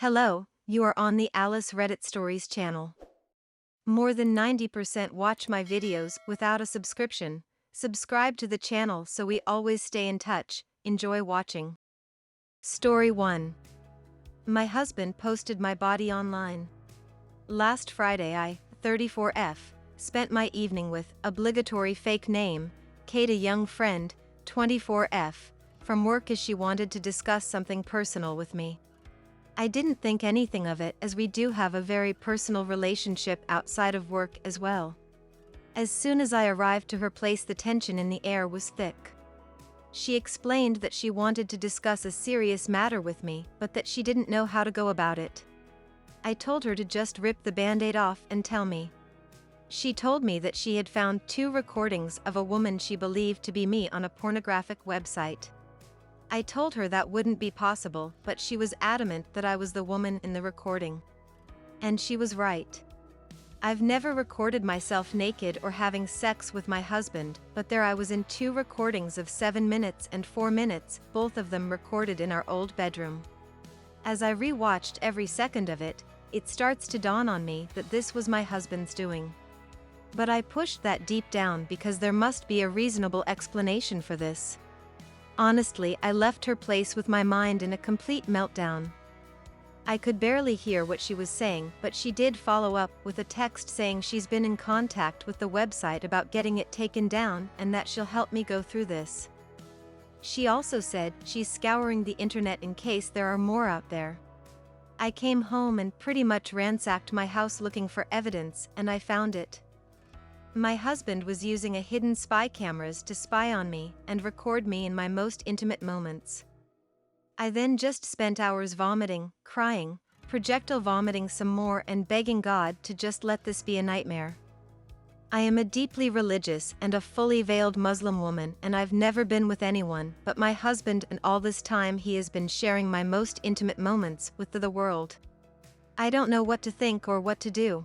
Hello, you are on the Alice Reddit Stories channel. More than 90% watch my videos without a subscription. Subscribe to the channel so we always stay in touch. Enjoy watching. Story 1. My husband posted my body online. Last Friday I, 34F, spent my evening with obligatory fake name, Kate, a young friend, 24F, from work as she wanted to discuss something personal with me. I didn't think anything of it as we do have a very personal relationship outside of work as well. As soon as I arrived to her place, the tension in the air was thick. She explained that she wanted to discuss a serious matter with me, but that she didn't know how to go about it. I told her to just rip the band-aid off and tell me. She told me that she had found 2 recordings of a woman she believed to be me on a pornographic website. I told her that wouldn't be possible, but she was adamant that I was the woman in the recording. And she was right. I've never recorded myself naked or having sex with my husband, but there I was in 2 recordings of 7 minutes and 4 minutes, both of them recorded in our old bedroom. As I re-watched every second of it, it starts to dawn on me that this was my husband's doing. But I pushed that deep down because there must be a reasonable explanation for this. Honestly, I left her place with my mind in a complete meltdown. I could barely hear what she was saying, but she did follow up with a text saying she's been in contact with the website about getting it taken down and that she'll help me go through this. She also said she's scouring the internet in case there are more out there. I came home and pretty much ransacked my house looking for evidence, and I found it. My husband was using a hidden spy cameras to spy on me and record me in my most intimate moments. I then just spent hours vomiting, crying, projectile vomiting some more, and begging God to just let this be a nightmare. I am a deeply religious and a fully veiled Muslim woman, and I've never been with anyone but my husband, and all this time he has been sharing my most intimate moments with the world. I don't know what to think or what to do.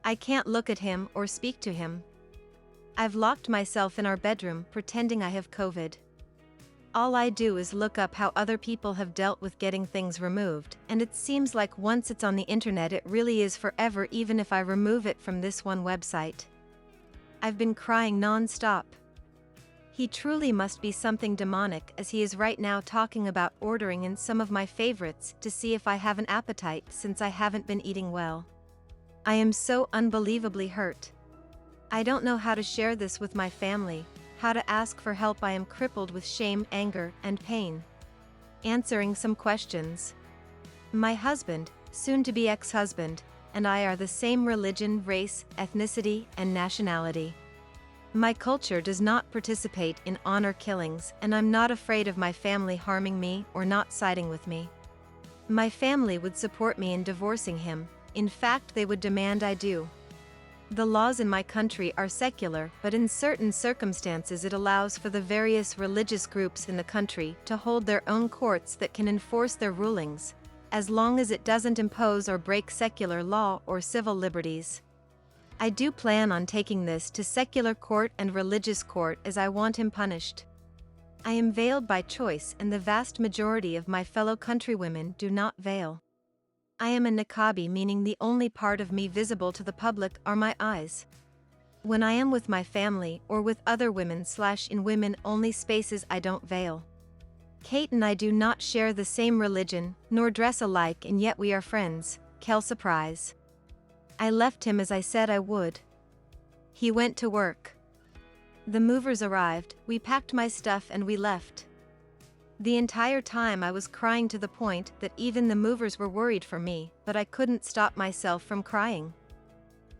I can't look at him or speak to him. I've locked myself in our bedroom pretending I have COVID. All I do is look up how other people have dealt with getting things removed, and it seems like once it's on the internet it really is forever, even if I remove it from this one website. I've been crying non-stop. He truly must be something demonic, as he is right now talking about ordering in some of my favorites to see if I have an appetite since I haven't been eating well. I am so unbelievably hurt. I don't know how to share this with my family, how to ask for help. I am crippled with shame, anger, and pain. Answering some questions. My husband, soon-to-be ex-husband, and I are the same religion, race, ethnicity, and nationality. My culture does not participate in honor killings, and I'm not afraid of my family harming me or not siding with me. My family would support me in divorcing him. In fact, they would demand I do. The laws in my country are secular, but in certain circumstances it allows for the various religious groups in the country to hold their own courts that can enforce their rulings, as long as it doesn't impose or break secular law or civil liberties. I do plan on taking this to secular court and religious court, as I want him punished. I am veiled by choice, and the vast majority of my fellow countrywomen do not veil. I am a niqabi, meaning the only part of me visible to the public are my eyes. When I am with my family or with other women / in women-only spaces, I don't veil. Kate and I do not share the same religion, nor dress alike, and yet we are friends. Kel surprise. I left him as I said I would. He went to work. The movers arrived, we packed my stuff and we left. The entire time I was crying to the point that even the movers were worried for me, but I couldn't stop myself from crying.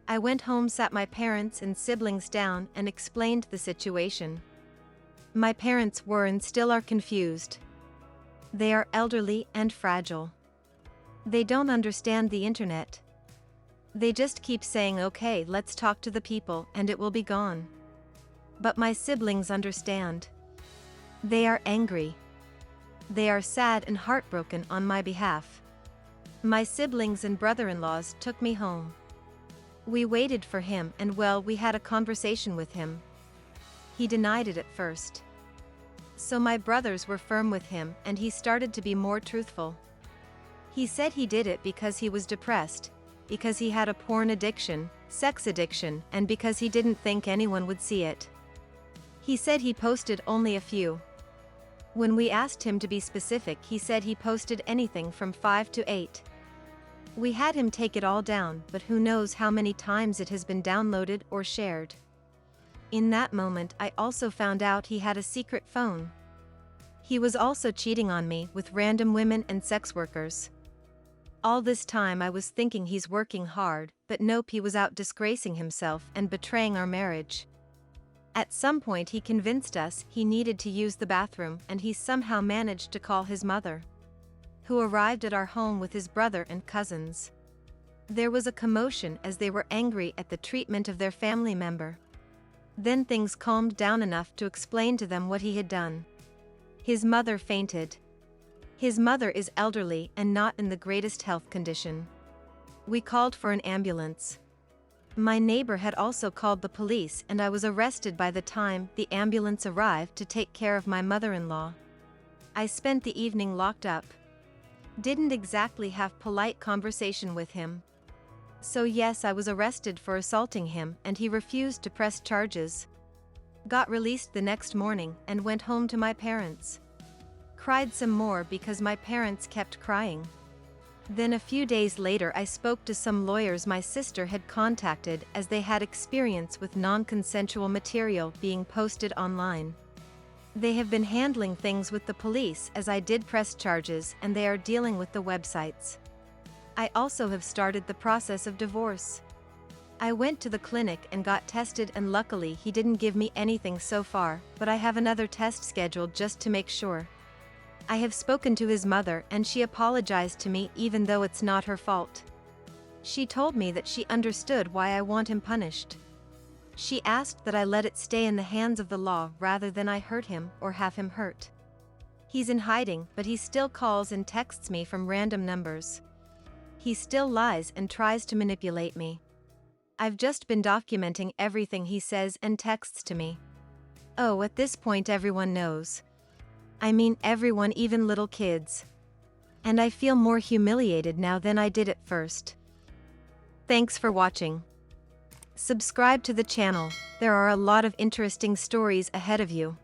I went home, sat my parents and siblings down, and explained the situation. My parents were and still are confused. They are elderly and fragile. They don't understand the internet. They just keep saying, "Okay, let's talk to the people and it will be gone." But my siblings understand. They are angry. They are sad and heartbroken on my behalf. My siblings and brother-in-laws took me home. We waited for him, and well, we had a conversation with him. He denied it at first. So my brothers were firm with him, and he started to be more truthful. He said he did it because he was depressed, because he had a porn addiction, sex addiction, and because he didn't think anyone would see it. He said he posted only a few. When we asked him to be specific, he said he posted anything from 5 to 8. We had him take it all down, but who knows how many times it has been downloaded or shared. In that moment, I also found out he had a secret phone. He was also cheating on me with random women and sex workers. All this time I was thinking he's working hard, but nope, he was out disgracing himself and betraying our marriage. At some point he convinced us he needed to use the bathroom, and he somehow managed to call his mother, who arrived at our home with his brother and cousins. There was a commotion as they were angry at the treatment of their family member. Then things calmed down enough to explain to them what he had done. His mother fainted. His mother is elderly and not in the greatest health condition. We called for an ambulance. My neighbor had also called the police, and I was arrested by the time the ambulance arrived to take care of my mother-in-law. I spent the evening locked up. Didn't exactly have polite conversation with him. So yes, I was arrested for assaulting him, and he refused to press charges. Got released the next morning and went home to my parents. Cried some more because my parents kept crying. Then a few days later I spoke to some lawyers my sister had contacted, as they had experience with non-consensual material being posted online. They have been handling things with the police as I did press charges, and they are dealing with the websites. I also have started the process of divorce. I went to the clinic and got tested, and luckily he didn't give me anything so far, but I have another test scheduled just to make sure. I have spoken to his mother and she apologized to me even though it's not her fault. She told me that she understood why I want him punished. She asked that I let it stay in the hands of the law rather than I hurt him or have him hurt. He's in hiding, but he still calls and texts me from random numbers. He still lies and tries to manipulate me. I've just been documenting everything he says and texts to me. Oh, at this point everyone knows. I mean everyone, even little kids. And I feel more humiliated now than I did at first. Thanks for watching. Subscribe to the channel, there are a lot of interesting stories ahead of you.